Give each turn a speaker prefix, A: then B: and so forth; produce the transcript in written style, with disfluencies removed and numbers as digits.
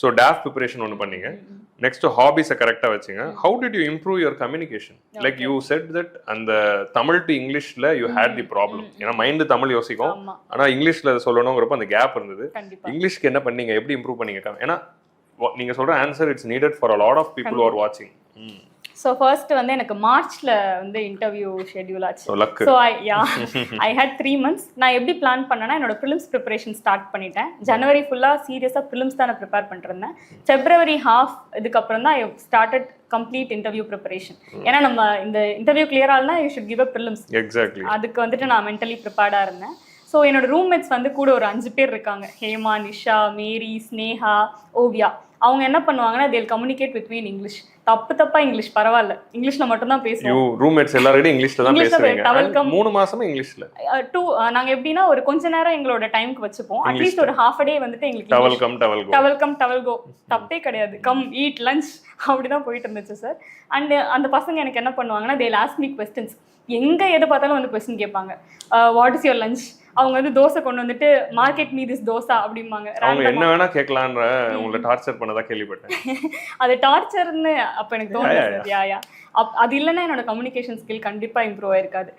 A: So டேஃப் preparation ஒன்று பண்ணீங்க. Next ஹாபிஸை கரெக்டாக வச்சுங்க. How did you improve your communication? Like you said that அந்த தமிழ் டு இங்கிலீஷ்ல யூ ஹேட் தி ப்ராப்ளம். ஏன்னா மைண்டு தமிழ் யோசிக்கும், ஆனால் இங்கிலீஷ்ல அதை சொல்லணுங்கிறப்ப அந்த கேப் இருந்தது. இங்கிலீஷ்க்கு என்ன பண்ணீங்க, எப்படி இம்ப்ரூவ் பண்ணீங்க? ஏன்னா நீங்க சொல்ற answer it's needed for a lot of people are வாட்சிங்.
B: ஸோ ஃபர்ஸ்ட் வந்து எனக்கு மார்ச்ல வந்து இன்டர்வியூ ஷெட்யூல் ஆச்சு. So I had 3 months. நான் எப்படி பிளான் பண்ணேன்னா என்னோட ஃபிலிம்ஸ் ப்ரிப்பரேஷன் ஸ்டார்ட் பண்ணிட்டேன். ஜனவரி ஃபுல்லாக சீரியஸாக ஃபிலிம்ஸ் தான் நான் ப்ரிப்பேர் பண்ணிருந்தேன். ஃபெப்ரவரி ஹாஃப் இதுக்கப்புறம் தான் I started complete interview preparation. ஏன்னா நம்ம இந்த இன்டர்வியூ கிளியர் ஆகலனா you should give a films.
A: Exactly.
B: அதுக்கு வந்துட்டு நான் மென்டலி ப்ரிப்பேர்டாக இருந்தேன். ஸோ என்னோட ரூம்மேட்ஸ் வந்து கூட ஒரு 5 பேர் இருக்காங்க. ஹேமா, நிஷா, மேரி, ஸ்னேஹா, ஓவியா. அவங்க என்ன பண்ணுவாங்கன்னா தேல் கம்யூனிகேட் வித்வீன் இங்கிலீஷ். தப்பா இங்கிலீஷ் பரவாயில்ல, இங்கிலீஷ்ல மட்டும் தான் பேசுவோம்.
A: ரூம்மேட்ஸ் எல்லாரும் இங்கிலீஷ்ல தான் பேசுறீங்க. 3 மாசமா இங்கிலீஷ்ல.
B: நாங்க எப்படின்னா ஒரு கொஞ்ச நேரம் எங்களோட டைம்க்கு வச்சுப்போம். அட்லீஸ்ட் ஒரு half a day வந்துட்டு எங்களுக்கு டவல் கோ தப்பே கிடையாது. கம் ஈட் லஞ்ச் அப்படிதான் போயிட்டு இருந்துச்சு சார். அண்ட் அந்த பசங்க எனக்கு என்ன பண்ணுவாங்கன்னா தேல் ஆஸ்க் மீ क्वेश्चंस. எங்க எதை பார்த்தாலும் வந்து क्वेश्चन கேட்பாங்க. What is your lunch? அவங்க வந்து தோசை கொண்டு வந்துட்டு மார்க்கெட் மீ திஸ் தோசா அப்படிம்பாங்க.
A: அவங்க என்ன வேணா கேட்கலான்ற உங்களை டார்ச்சர் பண்ணதா கேள்விப்பட்டேன்.
B: அது டார்ச்சர்னு அப்ப எனக்கு தோணுது. அது இல்லைன்னா என்னோட கம்யூனிகேஷன் ஸ்கில் கண்டிப்பா இம்ப்ரூவ் ஆயிருக்காது.